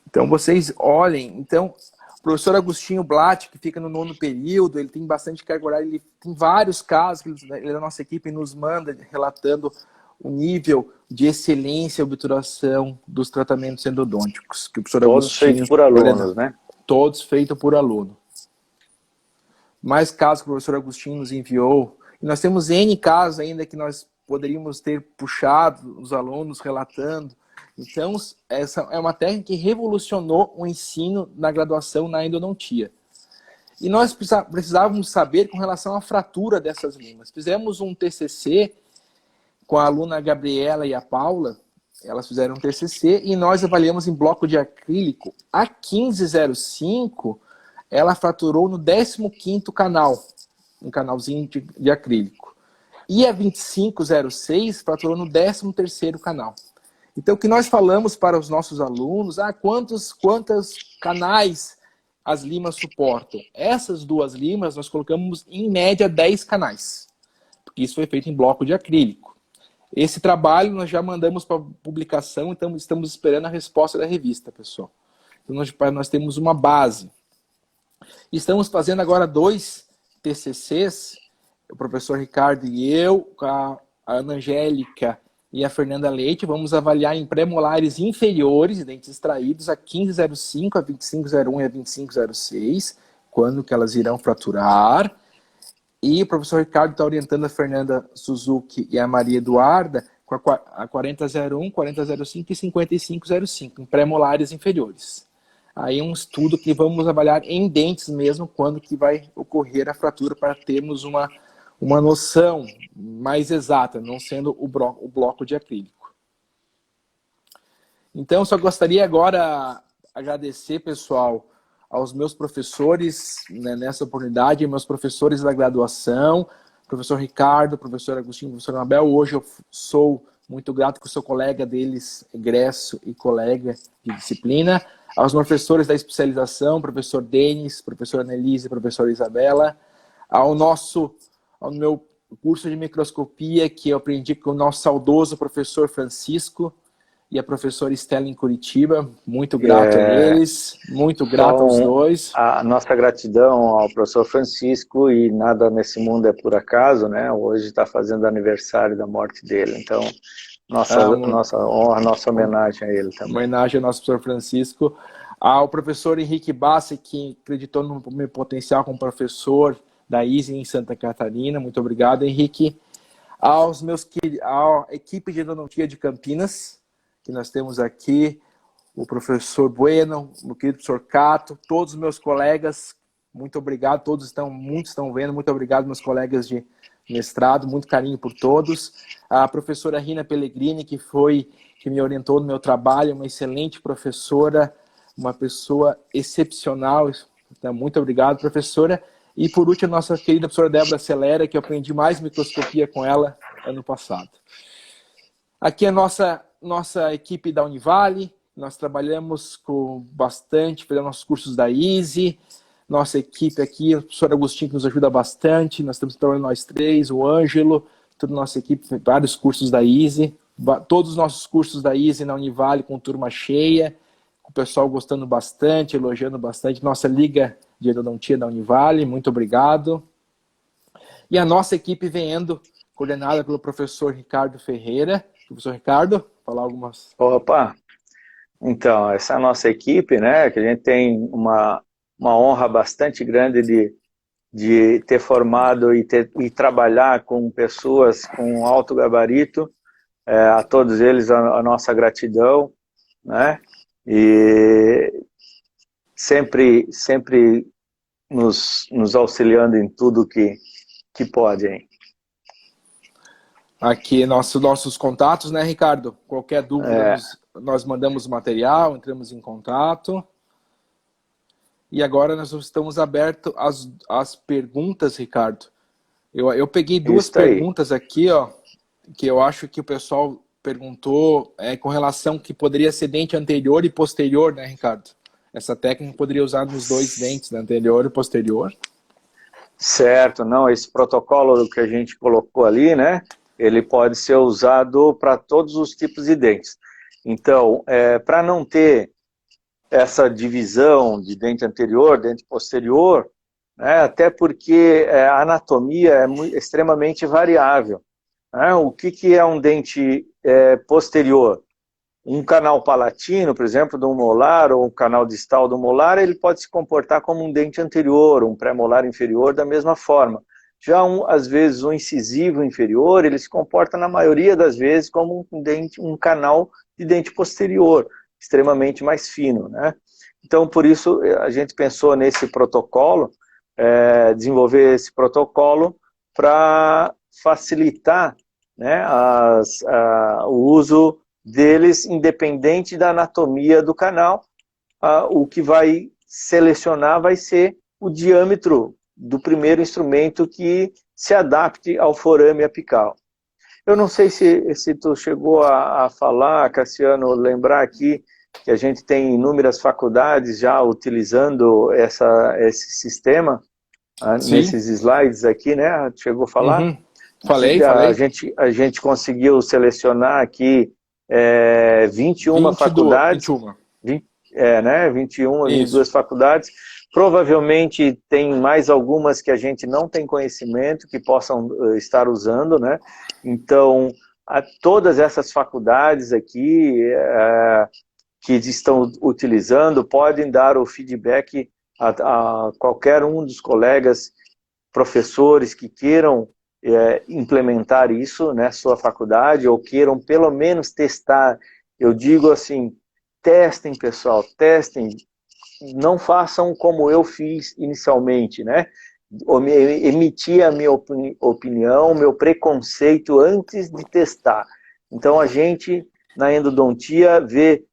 Então, vocês olhem. Então, o professor Agostinho Blatt, que fica no 9º período, ele tem bastante carga horária, ele tem vários casos que ele da nossa equipe nos manda, relatando o nível de excelência e obturação dos tratamentos endodônticos. Que o professor todos Agostinho, feitos por alunos, né? Todos feitos por aluno. Mais casos que o professor Agostinho nos enviou. E nós temos N casos ainda que nós poderíamos ter puxado os alunos relatando. Então, essa é uma técnica que revolucionou o ensino na graduação na endodontia. E nós precisávamos saber com relação à fratura dessas limas. Fizemos um TCC com a aluna Gabriela e a Paula. Elas fizeram um TCC e nós avaliamos em bloco de acrílico. A 1505, ela fraturou no 15º canal, um canalzinho de acrílico. E a 2506 fraturou no 13º canal. Então, o que nós falamos para os nossos alunos, quantos canais as limas suportam? Essas 2 limas nós colocamos em média 10 canais, porque isso foi feito em bloco de acrílico. Esse trabalho nós já mandamos para publicação, então estamos esperando a resposta da revista, pessoal. Então nós temos uma base. Estamos fazendo agora 2 TCCs, o professor Ricardo e eu, com a Ana Angélica e a Fernanda Leite, vamos avaliar em pré-molares inferiores, dentes extraídos, a 1505, a 2501 e a 2506, quando que elas irão fraturar. E o professor Ricardo está orientando a Fernanda Suzuki e a Maria Eduarda com a 4001, 4005 e 5505, em pré-molares inferiores. Aí é um estudo que vamos avaliar em dentes mesmo, quando que vai ocorrer a fratura, para termos uma noção mais exata, não sendo o bloco de acrílico. Então, só gostaria agora agradecer, pessoal, aos meus professores, né, nessa oportunidade, meus professores da graduação, professor Ricardo, professor Agostinho, professor Anabel. Hoje eu sou muito grato com o seu colega deles, egresso e colega de disciplina. Aos professores da especialização, professor Denis, professora Annelise, professora Isabela. Ao meu curso de microscopia, que eu aprendi com o nosso saudoso professor Francisco e a professora Estela em Curitiba. Muito grato a eles, muito grato aos dois. A nossa gratidão ao professor Francisco, e nada nesse mundo é por acaso, né? Hoje está fazendo aniversário da morte dele, então nossa honra, nossa homenagem a ele também. Homenagem ao nosso professor Francisco. Ao professor Henrique Bassi, que acreditou no meu potencial como professor da ISE em Santa Catarina. Muito obrigado, Henrique. À equipe de endodontia de Campinas, que nós temos aqui, o professor Bueno, o querido professor Cato, todos os meus colegas, muito obrigado, muitos estão vendo, muito obrigado meus colegas de mestrado, muito carinho por todos. A professora Rina Pellegrini, que me orientou no meu trabalho, uma excelente professora, uma pessoa excepcional, então, muito obrigado, professora. E por último, a nossa querida professora Débora Celera, que eu aprendi mais microscopia com ela ano passado. Aqui a nossa equipe da Univale, nós trabalhamos fazendo nossos cursos da ISE, nossa equipe aqui, o professor Agostinho que nos ajuda bastante, nós estamos trabalhando nós três, o Ângelo, toda a nossa equipe, vários cursos da ISE, todos os nossos cursos da ISE na Univale com turma cheia, o pessoal gostando bastante, elogiando bastante, nossa Liga de Endodontia da Univale, muito obrigado. E a nossa equipe vendo, coordenada pelo professor Ricardo Ferreira. Professor Ricardo, falar algumas... Opa! Então, essa é a nossa equipe, né, que a gente tem uma honra bastante grande de ter formado e trabalhar com pessoas com alto gabarito, a todos eles a nossa gratidão, né, e sempre nos auxiliando em tudo que podem. Aqui nossos contatos, né, Ricardo? Qualquer dúvida, nós mandamos material, entramos em contato. E agora nós estamos abertos às perguntas, Ricardo. Eu peguei duas perguntas aqui, ó, que eu acho que o pessoal perguntou com relação que poderia ser dente anterior e posterior, né, Ricardo? Essa técnica poderia usar nos dois dentes, né, anterior e posterior. Certo, não, esse protocolo que a gente colocou ali, né, ele pode ser usado para todos os tipos de dentes. Então, para não ter essa divisão de dente anterior, dente posterior, né, até porque a anatomia é extremamente variável. Né? O que é um dente posterior? Um canal palatino, por exemplo, do molar, ou um canal distal do molar, ele pode se comportar como um dente anterior, um pré-molar inferior, da mesma forma. Já, às vezes, um incisivo inferior, ele se comporta, na maioria das vezes, como um canal de dente posterior, extremamente mais fino, né? Então, por isso, a gente pensou nesse protocolo, desenvolver esse protocolo para facilitar, né, o uso deles, independente da anatomia do canal. O que vai selecionar vai ser o diâmetro do primeiro instrumento que se adapte ao forame apical. Eu não sei se tu chegou a falar, Cassiano, lembrar aqui que a gente tem inúmeras faculdades já utilizando esse sistema, nesses slides aqui, né? Chegou a falar? Uhum. Falei. A gente conseguiu selecionar aqui 21 faculdades. 22 faculdades. Provavelmente tem mais algumas que a gente não tem conhecimento, que possam estar usando, né? Então, todas essas faculdades aqui que estão utilizando podem dar o feedback a qualquer um dos colegas professores que queiram implementar isso na sua faculdade, ou queiram pelo menos testar. Eu digo assim, testem, pessoal, testem. Não façam como eu fiz inicialmente, né? emitir a minha opinião, meu preconceito antes de testar. Então a gente, na endodontia, vê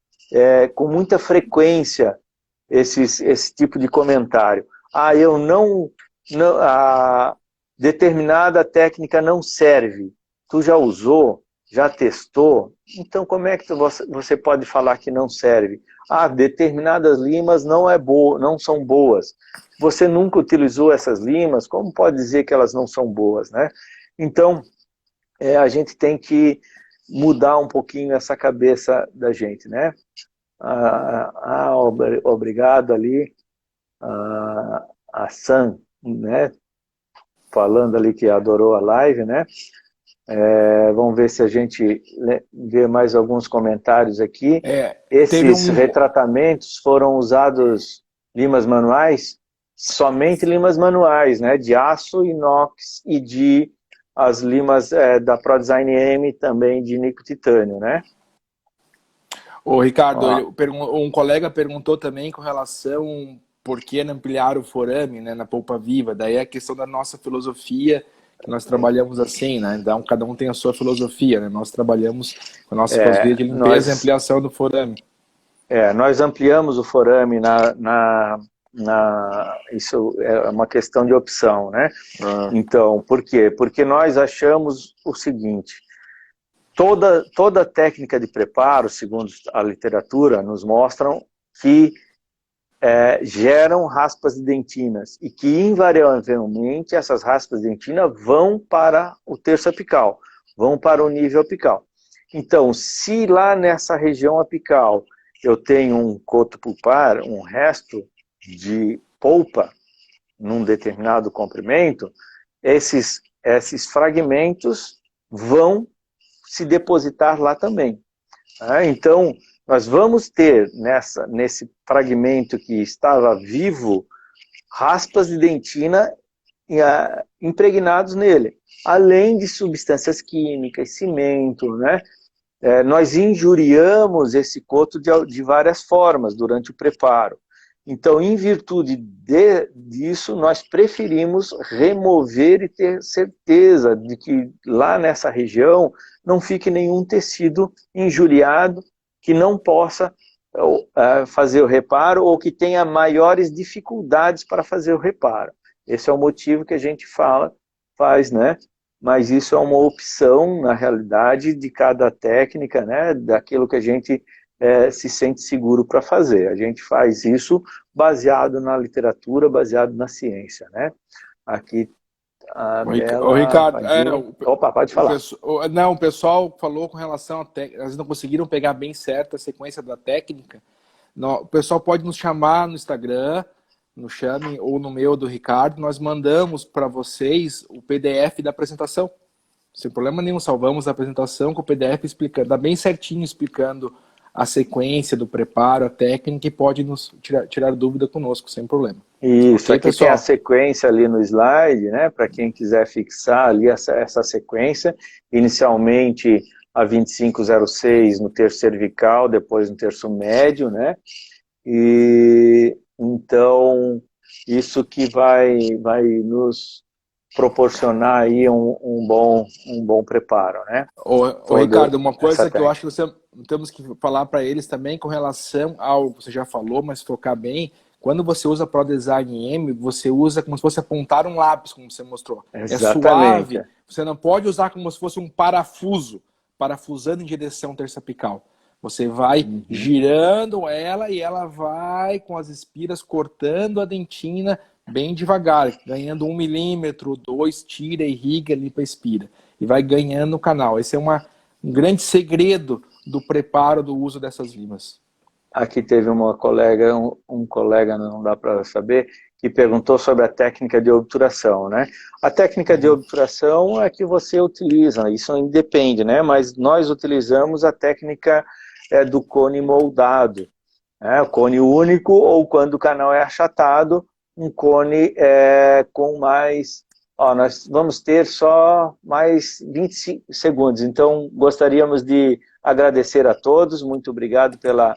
com muita frequência esse tipo de comentário. A determinada técnica não serve. Tu já usou? Já testou? Então como é que você pode falar que não serve? Determinadas limas não são boas. Você nunca utilizou essas limas, como pode dizer que elas não são boas, né? Então, a gente tem que mudar um pouquinho essa cabeça da gente, né? Obrigado ali, a Sam, né? Falando ali que adorou a live, né? Vamos ver se a gente vê mais alguns comentários aqui. Esses retratamentos foram usados limas manuais? Somente limas manuais, né? De aço, inox e de as limas da ProDesign M também de nicotitânio, né? Ô, Ricardo, um colega perguntou também com relação por que não ampliar o forame, né, na polpa viva. Daí é a questão da nossa filosofia, que nós trabalhamos assim, né? Então, cada um tem a sua filosofia, né? Nós trabalhamos com a nossa filosofia de limpeza e ampliação do forame. Nós ampliamos o forame isso é uma questão de opção, né? Então, por quê? Porque nós achamos o seguinte: toda técnica de preparo, segundo a literatura, nos mostram que geram raspas de dentinas e que invariavelmente essas raspas de dentina vão para o terço apical, vão para o nível apical. Então, se lá nessa região apical eu tenho um coto pulpar, um resto de polpa num determinado comprimento, esses fragmentos vão se depositar lá também. Então, nós vamos ter nesse fragmento que estava vivo, raspas de dentina impregnados nele, além de substâncias químicas, cimento, né? Nós injuriamos esse coto de várias formas durante o preparo. Então, em virtude disso, nós preferimos remover e ter certeza de que lá nessa região não fique nenhum tecido injuriado que não possa fazer o reparo ou que tenha maiores dificuldades para fazer o reparo. Esse é o motivo que a gente faz, né? Mas isso é uma opção, na realidade, de cada técnica, né? Daquilo que a gente se sente seguro para fazer. A gente faz isso baseado na literatura, baseado na ciência, né? Aqui a Bela... Ricardo, Opa, pode falar. O pessoal falou com relação a técnica, eles não conseguiram pegar bem certo a sequência da técnica. O pessoal pode nos chamar no Instagram, no Chame ou no meu do Ricardo, nós mandamos para vocês o PDF da apresentação. Sem problema nenhum, salvamos a apresentação com o PDF explicando, dá bem certinho explicando a sequência do preparo, a técnica, e pode nos tirar dúvida conosco, sem problema. Isso, okay, aqui pessoal? Tem a sequência ali no slide, né, para quem quiser fixar ali essa sequência, inicialmente a 2506 no terço cervical, depois no terço médio, né, e então isso que vai nos proporcionar aí um bom preparo, né? Ricardo, uma coisa que eu acho que temos que falar para eles também com relação ao que você já falou, mas focar bem, quando você usa ProDesign M, você usa como se fosse apontar um lápis, como você mostrou. Exatamente. É suave, você não pode usar como se fosse um parafusando em direção terço apical. Você vai girando ela e ela vai com as espiras cortando a dentina bem devagar, ganhando 1 milímetro, 2, tira, irriga, limpa, expira. E vai ganhando o canal. Esse é um grande segredo do preparo do uso dessas limas. Aqui teve uma colega, um colega, não dá para saber, que perguntou sobre a técnica de obturação, né? A técnica de obturação é que você utiliza, isso independe, né? Mas nós utilizamos a técnica do cone moldado, né? O cone único, ou quando o canal é achatado, um cone com mais... nós vamos ter só mais 25 segundos, então gostaríamos de agradecer a todos, muito obrigado pela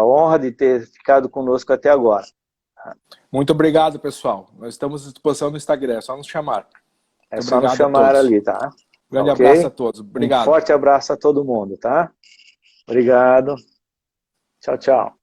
honra de ter ficado conosco até agora. Muito obrigado, pessoal. Nós estamos à disposição no Instagram, é só nos chamar. É Muito só nos obrigado a chamar todos. ali, tá? Grande Ok? abraço a todos. Um Obrigado. forte abraço a todo mundo, tá? Obrigado. Tchau, tchau.